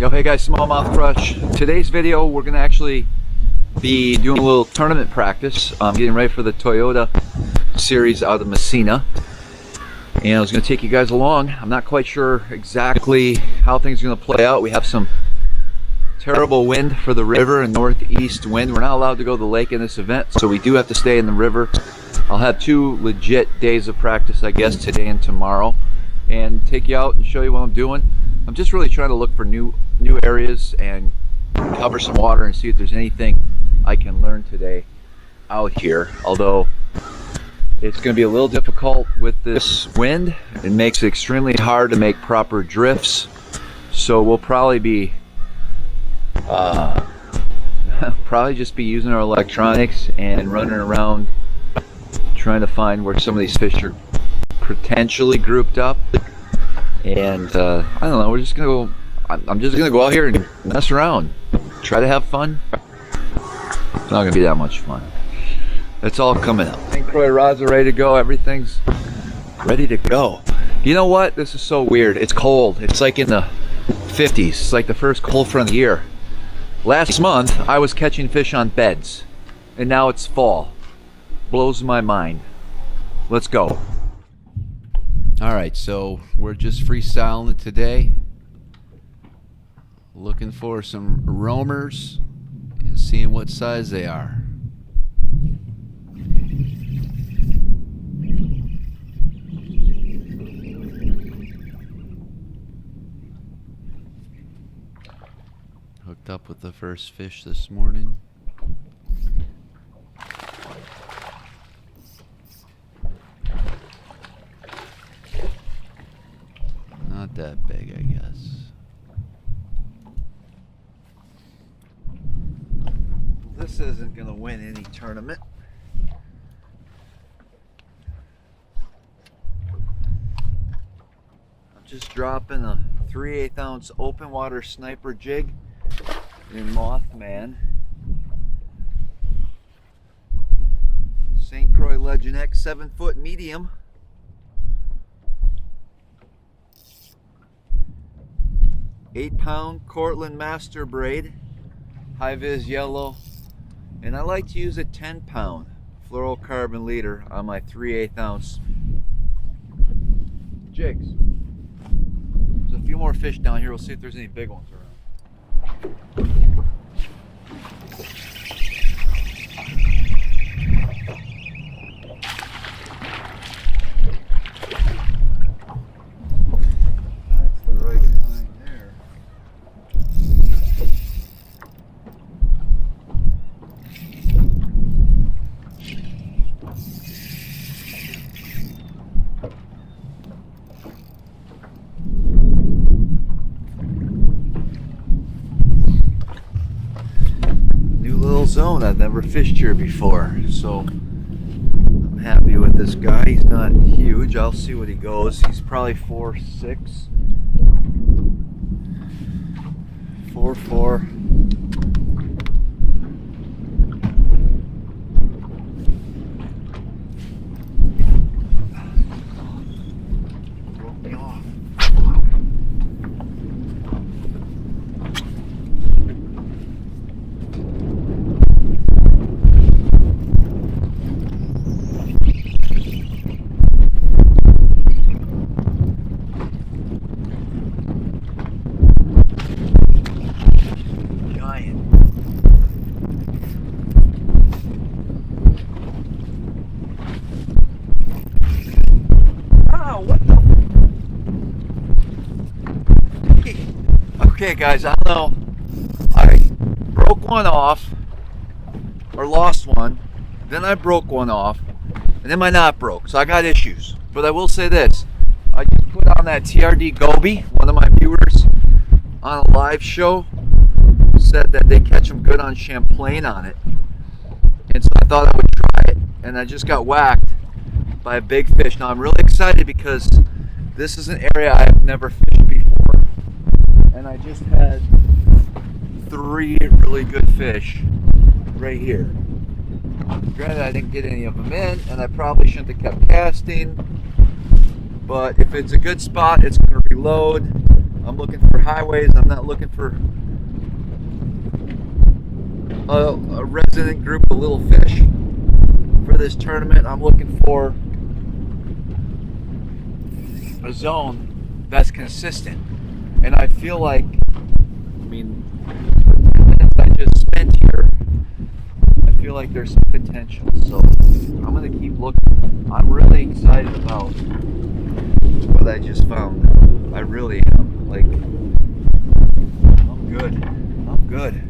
Yo, hey guys, SmallmouthCrush. Today's video, we're gonna actually be doing a little tournament practice. I'm getting ready for the Toyota series out of Messina, and I was gonna take you guys along. I'm not quite sure exactly how things are gonna play out. We have some terrible wind for the river and northeast wind. We're not allowed to go to the lake in this event, so we do have to stay in the river. I'll have 2 legit days of practice, I guess, today and tomorrow, and take you out and show you what I'm doing. I'm just really trying to look for new areas and cover some water and see if there's anything I can learn today out here. Although it's going to be a little difficult with this wind. It makes it extremely hard to make proper drifts. So we'll probably be just be using our electronics and running around trying to find where some of these fish are potentially grouped up. And I don't know, we're just gonna go. I'm just gonna go out here and mess around, try to have fun. It's not gonna be that much fun. It's all coming up. St. Croix rods are ready to go. Everything's ready to go. You know what? This is so weird. It's cold. It's like in the 50s. It's like the first cold front of the year. Last month I was catching fish on beds, and now it's fall. Blows my mind. Let's go. Alright, so we're just freestyling it today. Looking for some roamers and seeing what size they are. Hooked up with the first fish this morning. Not that big, I guess. This isn't gonna win any tournament. I'm just dropping a 3/8 ounce open water sniper jig in Mothman. St. Croix Legend X 7-foot medium. 8-pound Cortland Master Braid, high vis yellow, and I like to use a 10-pound fluorocarbon leader on my 3/8 ounce jigs. There's a few more fish down here. We'll see if there's any big ones around. Zone. I've never fished here before, so I'm happy with this guy. He's not huge. I'll see what he goes. He's probably 4'6", 4'4". Broke me off. Okay guys, I don't know, I broke one off, or lost one, then I broke one off, and then my knot broke, so I got issues. But I will say this, I just put on that TRD Goby. One of my viewers on a live show said that they catch them good on Champlain on it, and so I thought I would try it, and I just got whacked by a big fish. Now I'm really excited because this is an area I've never fished before. And I just had 3 really good fish right here. Granted, I didn't get any of them in, and I probably shouldn't have kept casting. But if it's a good spot, it's going to reload. I'm looking for highways. I'm not looking for a resident group of little fish for this tournament. I'm looking for a zone that's consistent. And I feel like, I mean, the minutes I just spent here, I feel like there's some potential. So I'm going to keep looking. I'm really excited about what I just found. I really am. Like, I'm good. I'm good.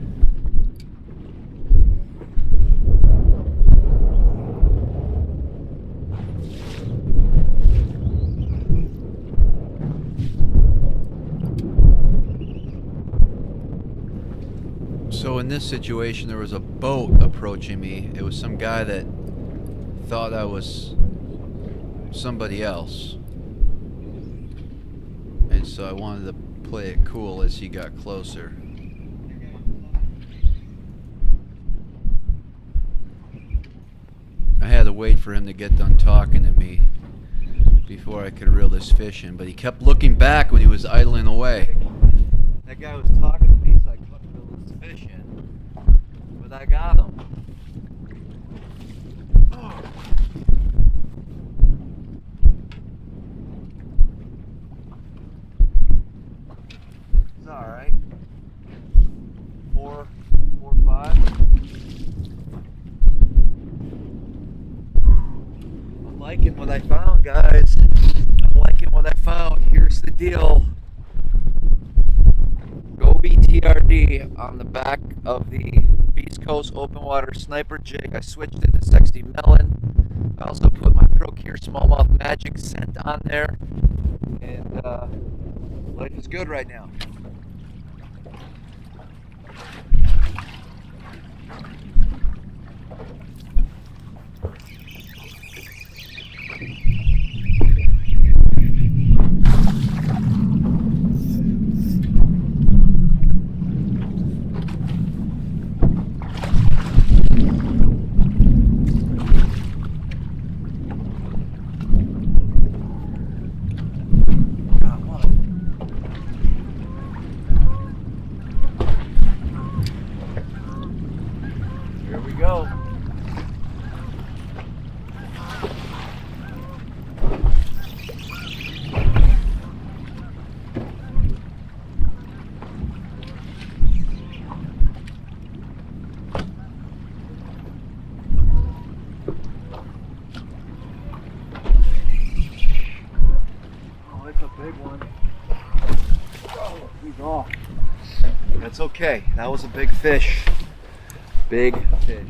So in this situation, there was a boat approaching me. It was some guy that thought I was somebody else. And so I wanted to play it cool as he got closer. I had to wait for him to get done talking to me before I could reel this fish in, but he kept looking back when he was idling away. That guy was talking to me, so I couldn't reel this fish in, but I got him. Oh. It's all right. 4, 5. I'm liking what I found, guys. I'm liking what I found. Here's the deal. Go BTRD on the back of the Beast Coast Open Water Sniper Jig. I switched it to Sexy Melon. I also put my ProCure Smallmouth Magic scent on there. And life is good right now. Here we go. Oh, it's a big one. Oh, he's off. That's okay. That was a big fish. Big fish.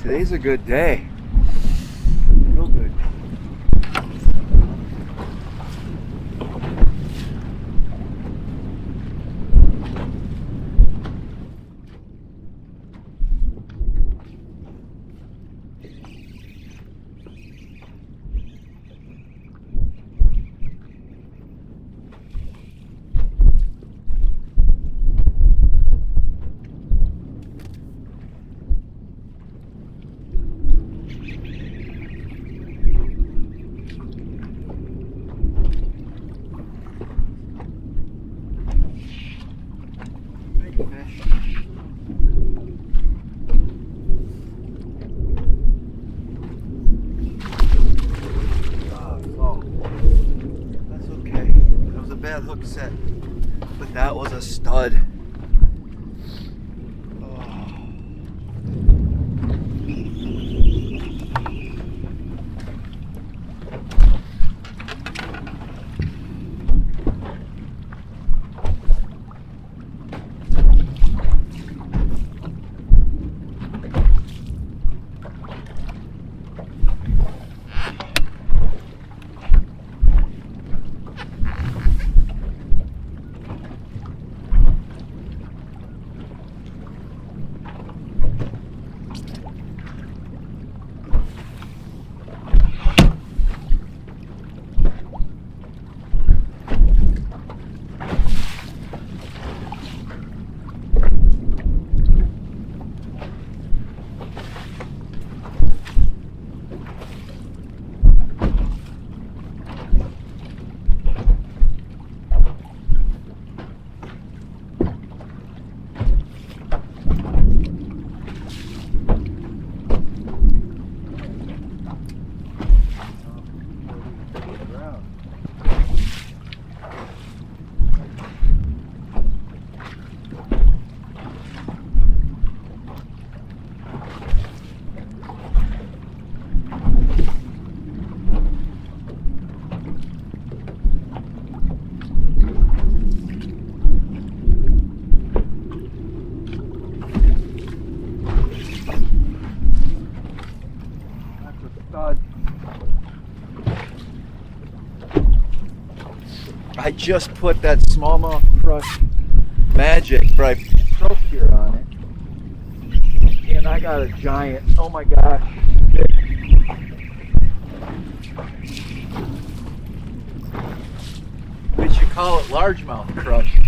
Today's a good day. Real good. Hook set, was a stud. I just put that SmallmouthCrush Magic by ProCure on it, and I got a giant. Oh my gosh! What you call it? Largemouth crush.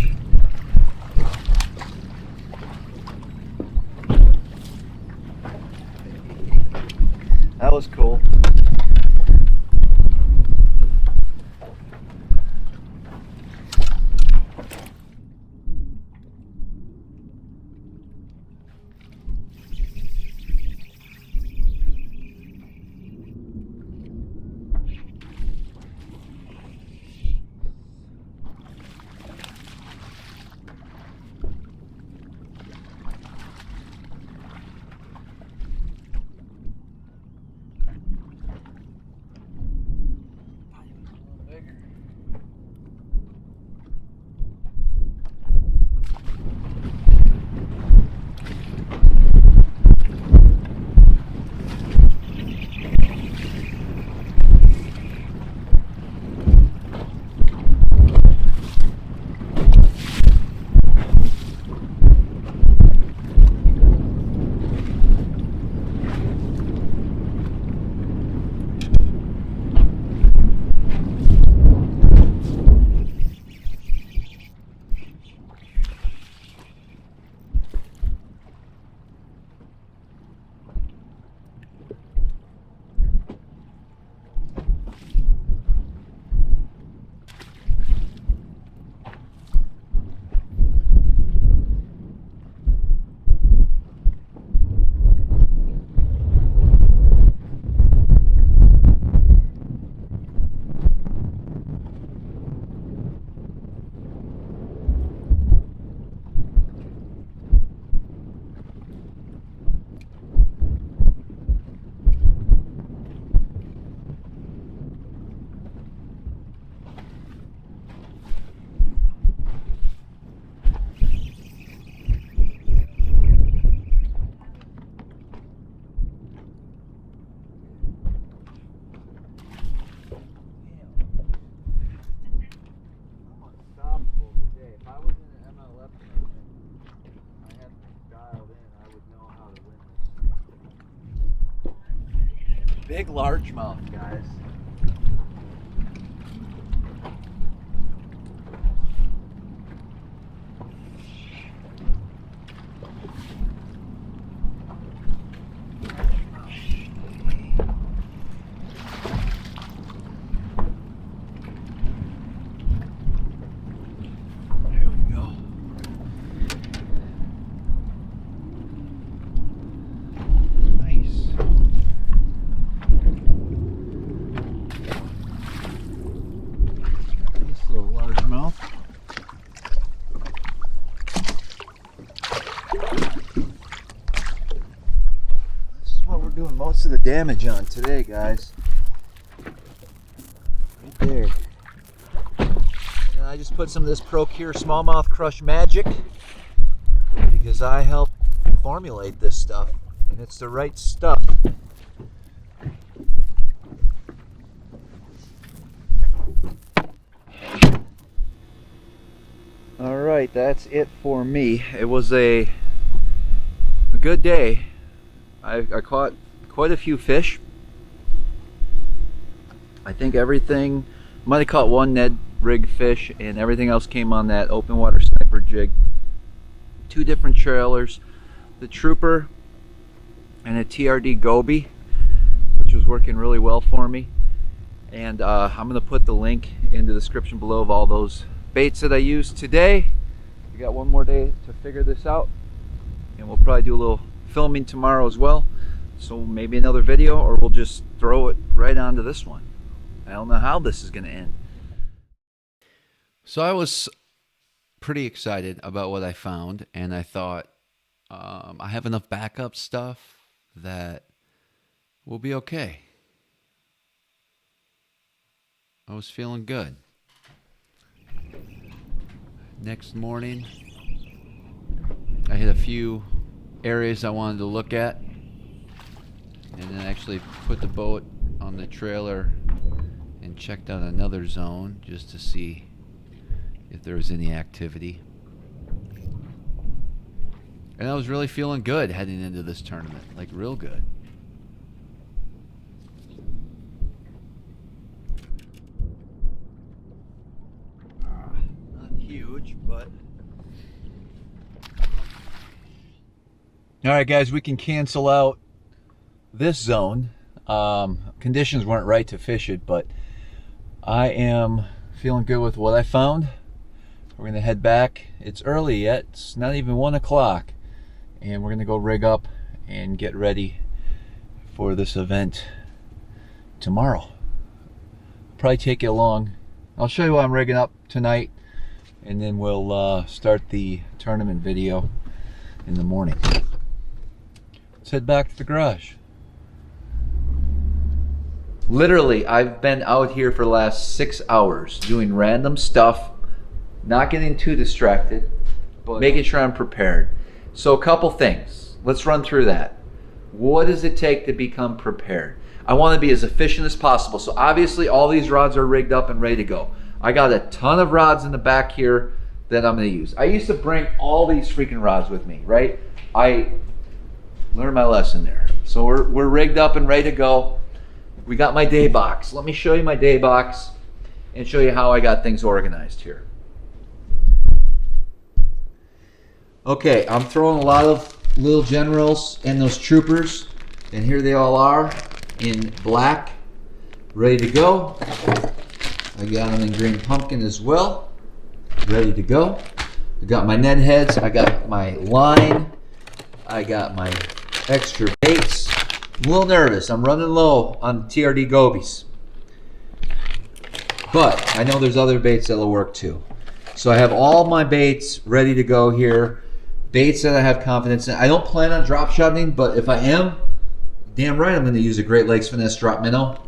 That was cool. Big largemouth, guys. There we go. Nice. most of the damage on today, guys. Right there. And then I just put some of this ProCure Smallmouth Crush Magic because I helped formulate this stuff, and it's the right stuff. All right, that's it for me. It was a good day. I caught quite a few fish. I think everything, might have caught one Ned rig fish, and everything else came on that open water sniper jig. 2 different trailers, the Trooper and a TRD Goby, which was working really well for me. And I'm going to put the link in the description below of all those baits that I used today. We got one more day to figure this out, and we'll probably do a little filming tomorrow as well. So maybe another video, or we'll just throw it right onto this one. I don't know how this is going to end. So I was pretty excited about what I found, and I thought I have enough backup stuff that we'll be okay. I was feeling good. Next morning, I hit a few areas I wanted to look at, and then actually put the boat on the trailer and checked out another zone just to see if there was any activity. And I was really feeling good heading into this tournament, like real good. Not huge, but... Alright guys, we can cancel out this zone. Conditions weren't right to fish it, but I am feeling good with what I found. We're going to head back. It's early yet. It's not even 1 o'clock. And we're going to go rig up and get ready for this event tomorrow. Probably take you along. I'll show you what I'm rigging up tonight, and then we'll start the tournament video in the morning. Let's head back to the garage. Literally, I've been out here for the last 6 hours doing random stuff, not getting too distracted, but making sure I'm prepared. So a couple things. Let's run through that. What does it take to become prepared? I want to be as efficient as possible. So obviously all these rods are rigged up and ready to go. I got a ton of rods in the back here that I'm going to use. I used to bring all these freaking rods with me, right? I learned my lesson there. So we're rigged up and ready to go. We got my day box. Let me show you my day box and show you how I got things organized here. Okay, I'm throwing a lot of little generals and those troopers, and here they all are in black, ready to go. I got them in green pumpkin as well, ready to go. I got my Ned heads, I got my line, I got my extra baits. I'm a little nervous. I'm running low on TRD gobies, but I know there's other baits that'll work too. So I have all my baits ready to go here. Baits that I have confidence in. I don't plan on drop shotting, but if I am, damn right I'm going to use a Great Lakes Finesse drop minnow,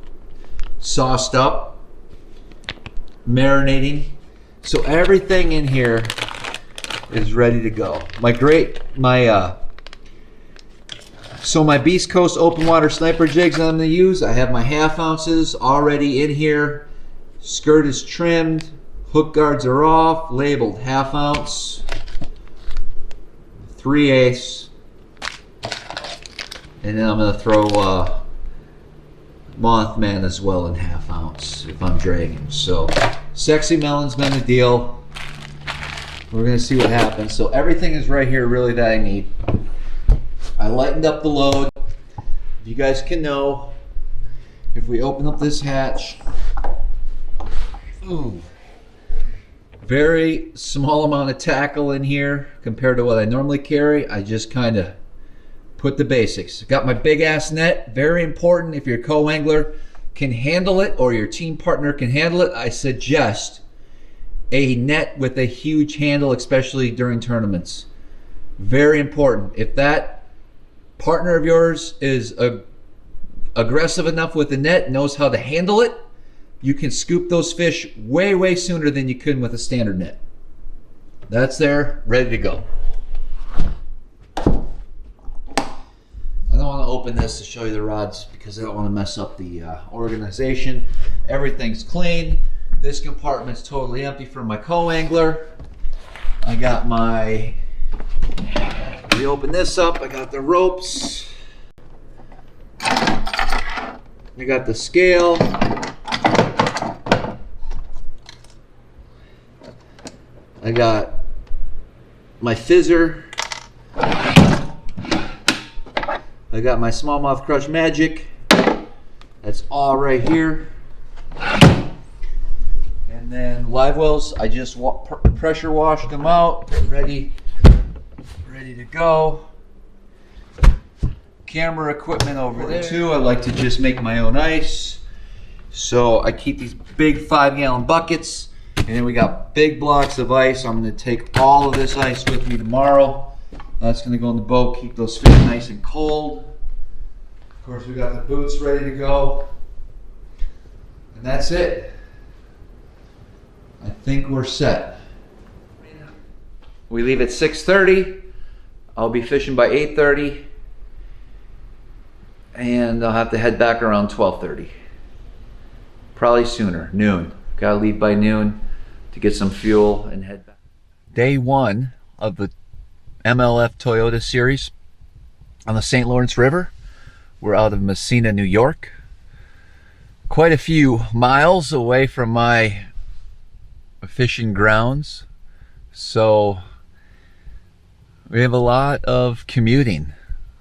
sauced up, marinating. So everything in here is ready to go. So my Beast Coast open water sniper jigs that I'm going to use, I have my 1/2 ounces already in here. Skirt is trimmed, hook guards are off, labeled 1/2 ounce, 3/8, and then I'm going to throw Mothman as well in 1/2 ounce if I'm dragging. So Sexy Melon's been the deal. We're going to see what happens. So everything is right here really that I need. I lightened up the load. You guys can know, if we open up this hatch, ooh, very small amount of tackle in here compared to what I normally carry. I just kind of put the basics. Got my big ass net, very important. If your co-angler can handle it or your team partner can handle it, I suggest a net with a huge handle, especially during tournaments. Very important. If that partner of yours is a aggressive enough with the net, knows how to handle it, you can scoop those fish way, way sooner than you could with a standard net. That's there, ready to go. I don't want to open this to show you the rods because I don't want to mess up the organization. Everything's clean. This compartment's totally empty for my co-angler. I got my, we open this up, I got the ropes. I got the scale. I got my fizzer. I got my SmallmouthCrush Magic. That's all right here. And then live wells, I just pressure washed them out, ready to go. Camera equipment over there too. I like to just make my own ice. So I keep these big 5-gallon buckets, and then we got big blocks of ice. I'm gonna take all of this ice with me tomorrow. That's gonna go in the boat, keep those fish nice and cold. Of course, we got the boots ready to go. And that's it. I think we're set. We leave at 6:30. I'll be fishing by 8:30. And I'll have to head back around 12:30. Probably sooner, noon. Gotta leave by noon to get some fuel and head back. Day one of the MLF Toyota series on the St. Lawrence River. We're out of Messina, New York. Quite a few miles away from my fishing grounds. So we have a lot of commuting.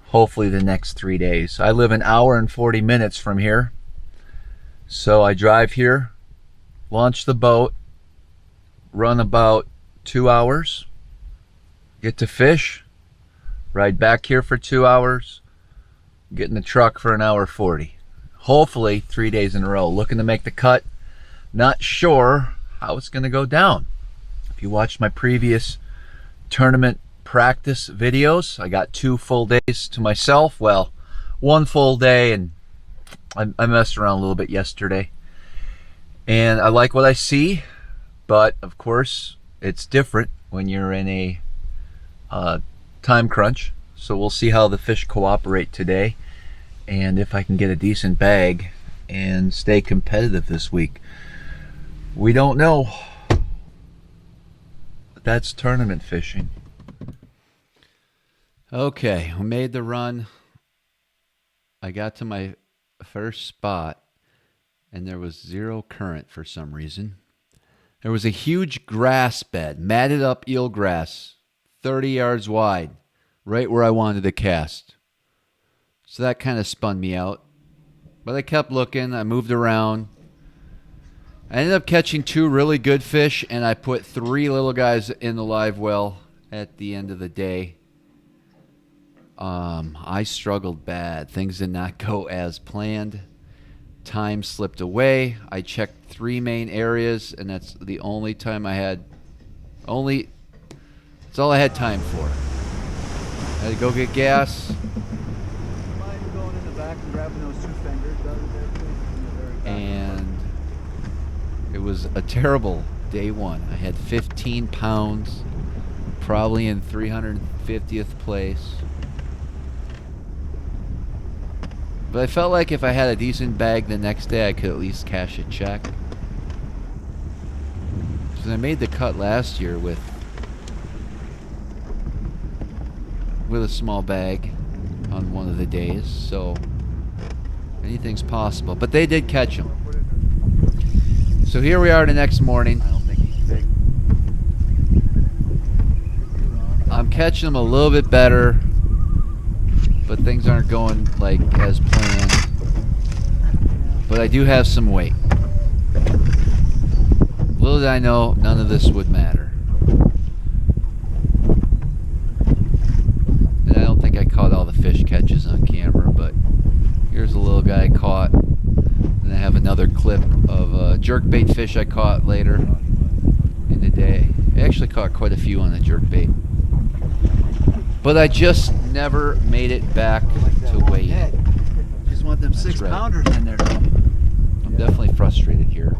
Hopefully the next 3 days. I live an hour and 40 minutes from here. So I drive here, launch the boat, run about 2 hours, get to fish, ride back here for 2 hours, get in the truck for an hour 40. Hopefully 3 days in a row. Looking to make the cut. Not sure how it's going to go down. If you watched my previous tournament practice videos, I got 2 full days to myself. Well, 1 full day, and I messed around a little bit yesterday. And I like what I see, but of course it's different when you're in a time crunch. So we'll see how the fish cooperate today, and if I can get a decent bag and stay competitive this week. We don't know. That's tournament fishing. Okay, we made the run. I got to my first spot and there was zero current for some reason. There was a huge grass bed, matted up eelgrass, 30 yards wide, right where I wanted to cast. So that kind of spun me out. But I kept looking, I moved around. I ended up catching 2 really good fish, and I put 3 little guys in the live well at the end of the day. I struggled bad. Things did not go as planned. Time slipped away. I checked 3 main areas, and that's the only time I had. That's all I had time for. I had to go get gas. Mind going in the back and grabbing those 2 fingers? And it was a terrible day one. I had 15 pounds, probably in 350th place. But I felt like if I had a decent bag the next day, I could at least cash a check. Because I made the cut last year with a small bag on one of the days, so anything's possible. But they did catch them. So here we are the next morning. I don't think he's big. I'm catching them a little bit better, but things aren't going like as planned. But I do have some weight. Little did I know, none of this would matter. And I don't think I caught all the fish catches on camera, but here's a little guy I caught. And I have another clip of a jerkbait fish I caught later in the day. I actually caught quite a few on the jerkbait. But I just never made it back to weigh in. want them That's 6-pounders in there. I'm definitely frustrated here.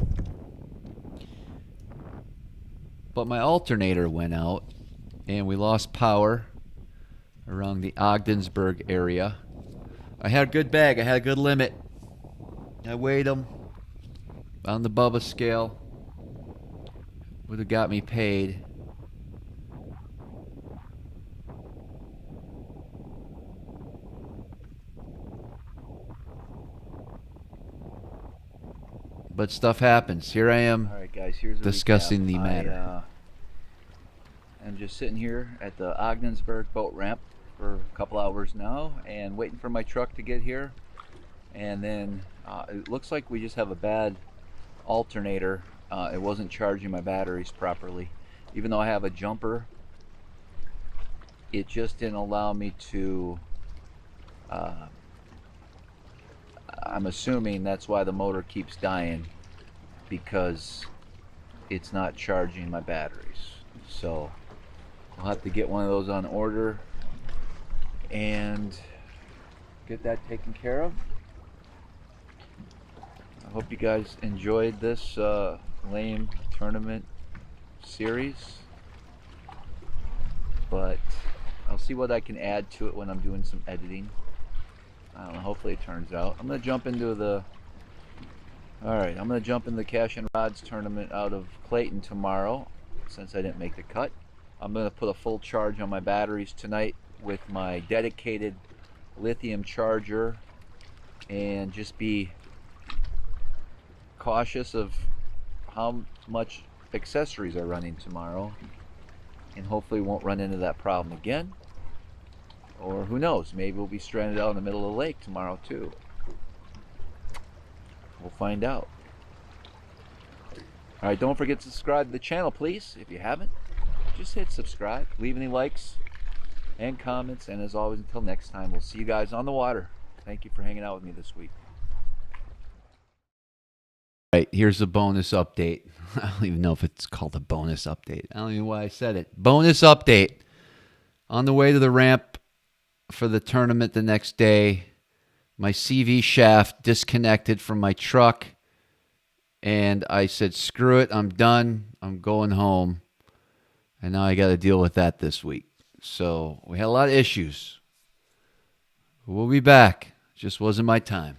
But my alternator went out, and we lost power around the Ogdensburg area. I had a good bag. I had a good limit. I weighed them on the Bubba scale. Would have got me paid. But stuff happens. Here I am. All right, guys. Here's discussing the matter. I'm just sitting here at the Ogdensburg boat ramp for a couple hours now, and waiting for my truck to get here. And then it looks like we just have a bad alternator. It wasn't charging my batteries properly, even though I have a jumper. It just didn't allow me to. I'm assuming that's why the motor keeps dying, because it's not charging my batteries. So I'll have to get one of those on order and get that taken care of. I hope you guys enjoyed this lame tournament series, but I'll see what I can add to it when I'm doing some editing. I don't know, hopefully it turns out. I'm gonna jump into the Cash and Rods tournament out of Clayton tomorrow, since I didn't make the cut. I'm gonna put a full charge on my batteries tonight with my dedicated lithium charger, and just be cautious of how much accessories are running tomorrow, and hopefully won't run into that problem again. Or who knows, maybe we'll be stranded out in the middle of the lake tomorrow too. We'll find out. Alright, don't forget to subscribe to the channel, please. If you haven't, just hit subscribe. Leave any likes and comments. And as always, until next time, we'll see you guys on the water. Thank you for hanging out with me this week. All right, here's the bonus update. I don't even know if it's called a bonus update. I don't even know why I said it. Bonus update. On the way to the ramp for the tournament the next day, my CV shaft disconnected from my truck, and I said, screw it, I'm done, I'm going home. And now I got to deal with that this week. So we had a lot of issues. We'll be back. Just wasn't my time.